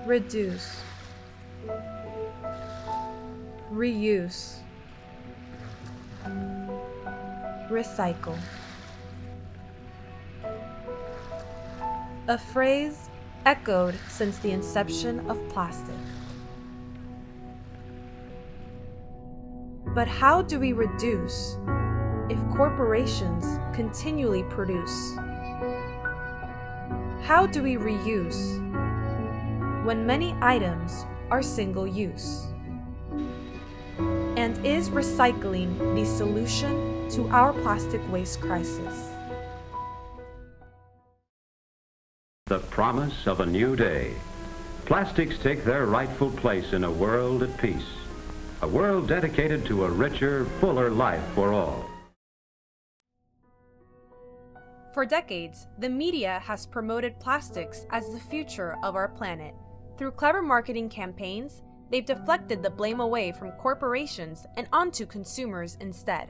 reduce, reuse, recycle. A phrase echoed since the inception of plastic. But how do we reduce if corporations continually produce? How do we reuse when many items are single use? And is recycling the solution to our plastic waste crisis? The promise of a new day. Plastics take their rightful place in a world at peace. A world dedicated to a richer, fuller life for all. For decades, the media has promoted plastics as the future of our planet. Through clever marketing campaigns, they've deflected the blame away from corporations and onto consumers instead.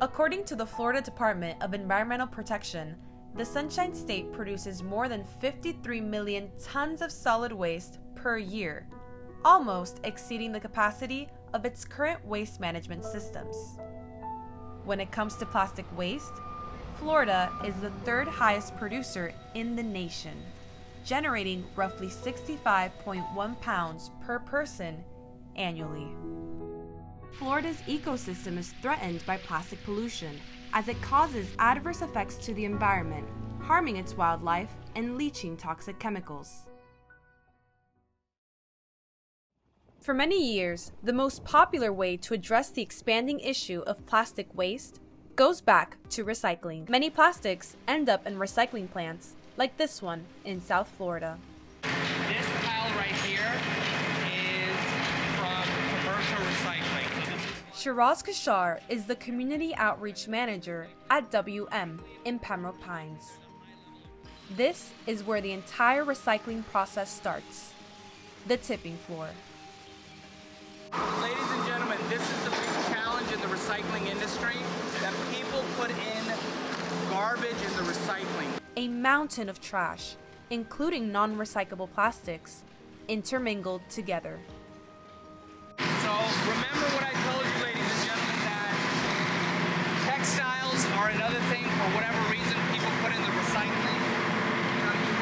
According to the Florida Department of Environmental Protection, the Sunshine State produces more than 53 million tons of solid waste per year, almost exceeding the capacity of its current waste management systems. When it comes to plastic waste, Florida is the third highest producer in the nation, generating roughly 65.1 pounds per person annually. Florida's ecosystem is threatened by plastic pollution as it causes adverse effects to the environment, harming its wildlife and leaching toxic chemicals. For many years, the most popular way to address the expanding issue of plastic waste goes back to recycling. Many plastics end up in recycling plants, like this one in South Florida. This pile right here is from commercial recycling. Shiraz Kashar is the Community Outreach Manager at WM in Pembroke Pines. This is where the entire recycling process starts, the tipping floor. Ladies and gentlemen, this is the big challenge in the recycling industry, that people put in garbage in the recycling. A mountain of trash, including non-recyclable plastics, intermingled together. So remember what I told you, ladies and gentlemen, that textiles are another thing for whatever reason people put in the recycling. You know, you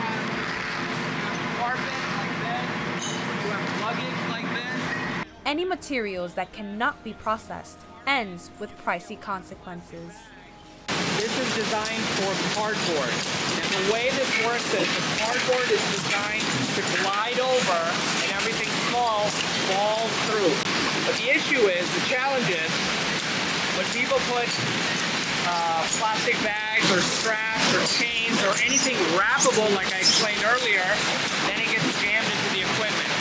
have carpet like this, you have luggage like this. Any materials that cannot be processed ends with pricey consequences. This is designed for cardboard. And the way this works is the cardboard is designed to glide over and everything small falls through. But the issue is, the challenge is, when people put plastic bags or straps or chains or anything wrappable like I explained earlier, then it gets jammed into the equipment.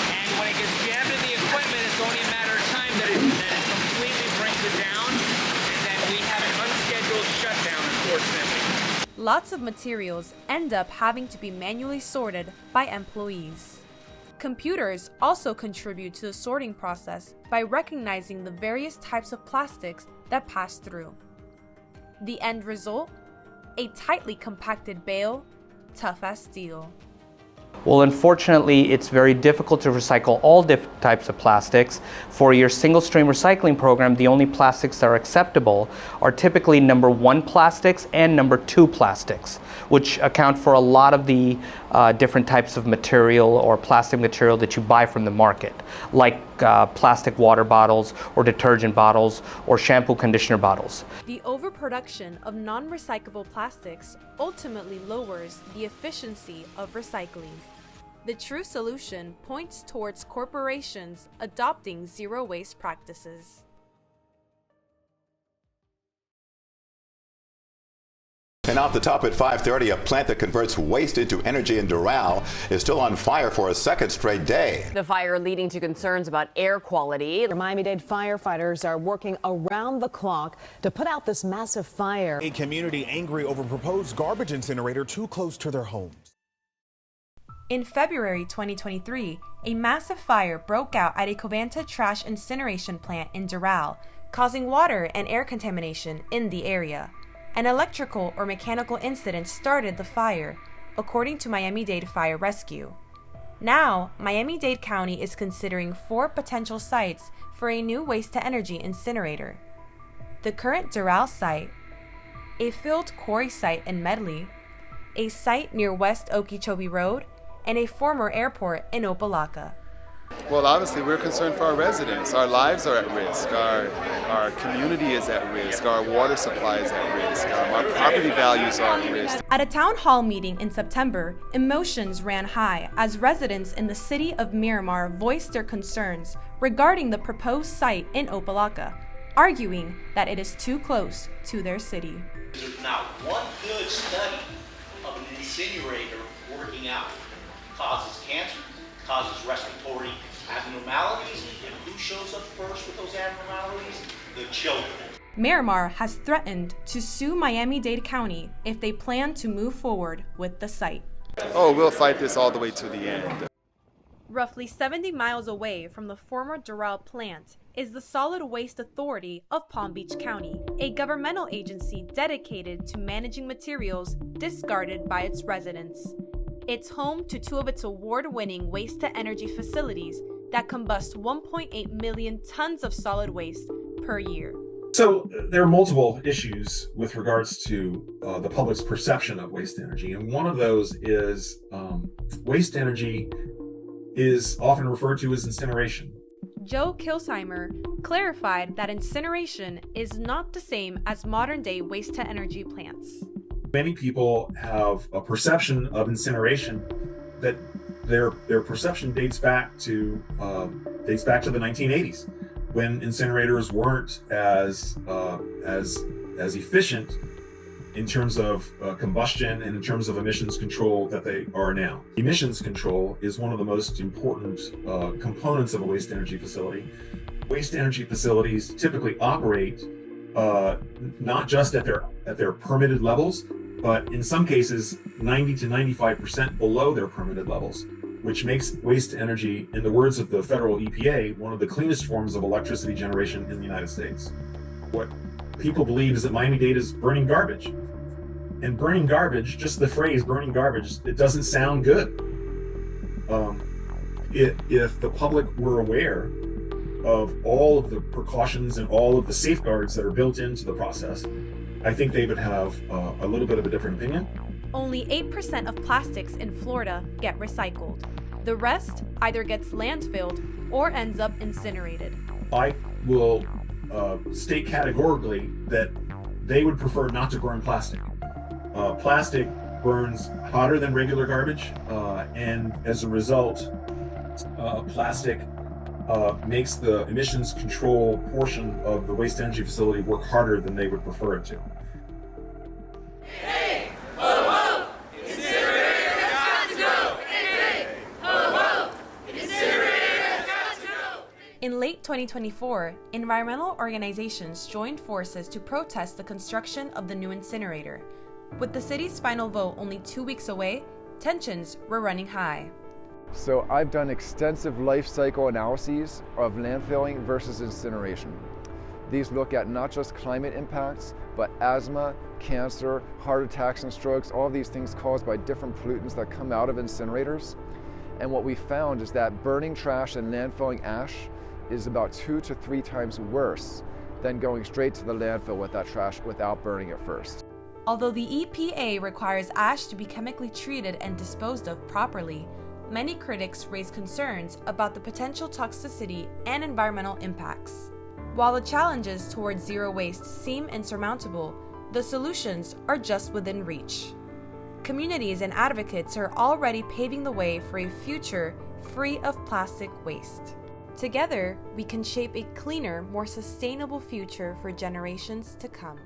And when it gets jammed into the equipment, it's only a matter of time that it completely brings it down, and then we have an unscheduled shutdown, unfortunately. Lots of materials end up having to be manually sorted by employees. Computers also contribute to the sorting process by recognizing the various types of plastics that pass through. The end result? A tightly compacted bale, tough as steel. Well, unfortunately, it's very difficult to recycle all different types of plastics. For your single-stream recycling program, the only plastics that are acceptable are typically number 1 plastics and number 2 plastics, which account for a lot of the different types of material or plastic material that you buy from the market, like plastic water bottles or detergent bottles or shampoo conditioner bottles. The overproduction of non-recyclable plastics ultimately lowers the efficiency of recycling. The true solution points towards corporations adopting zero-waste practices. And off the top at 5:30, a plant that converts waste into energy in Doral is still on fire for a second straight day. The fire leading to concerns about air quality. Miami-Dade firefighters are working around the clock to put out this massive fire. A community angry over proposed garbage incinerator too close to their homes. In February 2023, a massive fire broke out at a Covanta trash incineration plant in Doral, causing water and air contamination in the area. An electrical or mechanical incident started the fire, according to Miami-Dade Fire Rescue. Now, Miami-Dade County is considering 4 potential sites for a new waste-to-energy incinerator. The current Doral site, a filled quarry site in Medley, a site near West Okeechobee Road, and a former airport in Opelika. Well, obviously, we're concerned for our residents. Our lives are at risk. Our community is at risk. Our water supply is at risk. Our property values are at risk. At a town hall meeting in September, emotions ran high as residents in the city of Miramar voiced their concerns regarding the proposed site in Opelika, arguing that it is too close to their city. There's not one good study of an incinerator working out. It causes cancer, causes respiratory abnormalities, and who shows up first with those abnormalities? The children. Miramar has threatened to sue Miami-Dade County if they plan to move forward with the site. Oh, we'll fight this all the way to the end. Roughly 70 miles away from the former Doral plant is the Solid Waste Authority of Palm Beach County, a governmental agency dedicated to managing materials discarded by its residents. It's home to 2 of its award-winning waste-to-energy facilities that combust 1.8 million tons of solid waste per year. So there are multiple issues with regards to the public's perception of waste energy, and one of those is waste energy is often referred to as incineration. Joe Kilsheimer clarified that incineration is not the same as modern-day waste-to-energy plants. Many people have a perception of incineration that their perception dates back to the 1980s, when incinerators weren't as efficient in terms of combustion and in terms of emissions control that they are now. Emissions control is one of the most important components of a waste energy facility. Waste energy facilities typically operate not just at their permitted levels, but in some cases 90 to 95% below their permitted levels, which makes waste energy, in the words of the federal EPA, one of the cleanest forms of electricity generation in the United States. What people believe is that Miami-Dade is burning garbage. And burning garbage, just the phrase burning garbage, it doesn't sound good. If the public were aware of all of the precautions and all of the safeguards that are built into the process, I think they would have a little bit of a different opinion. Only 8% of plastics in Florida get recycled. The rest either gets landfilled or ends up incinerated. I will state categorically that they would prefer not to burn plastic. Plastic burns hotter than regular garbage, and as a result, plastic makes the emissions control portion of the waste energy facility work harder than they would prefer it to. Hey, ho, ho! Incinerator has got to go! Hey, ho, ho! Incinerator has got to go! In late 2024, environmental organizations joined forces to protest the construction of the new incinerator. With the city's final vote only 2 weeks away, tensions were running high. So I've done extensive life cycle analyses of landfilling versus incineration. These look at not just climate impacts, but asthma, cancer, heart attacks and strokes, all these things caused by different pollutants that come out of incinerators. And what we found is that burning trash and landfilling ash is about 2 to 3 times worse than going straight to the landfill with that trash without burning it first. Although the EPA requires ash to be chemically treated and disposed of properly, many critics raise concerns about the potential toxicity and environmental impacts. While the challenges towards zero waste seem insurmountable, the solutions are just within reach. Communities and advocates are already paving the way for a future free of plastic waste. Together, we can shape a cleaner, more sustainable future for generations to come.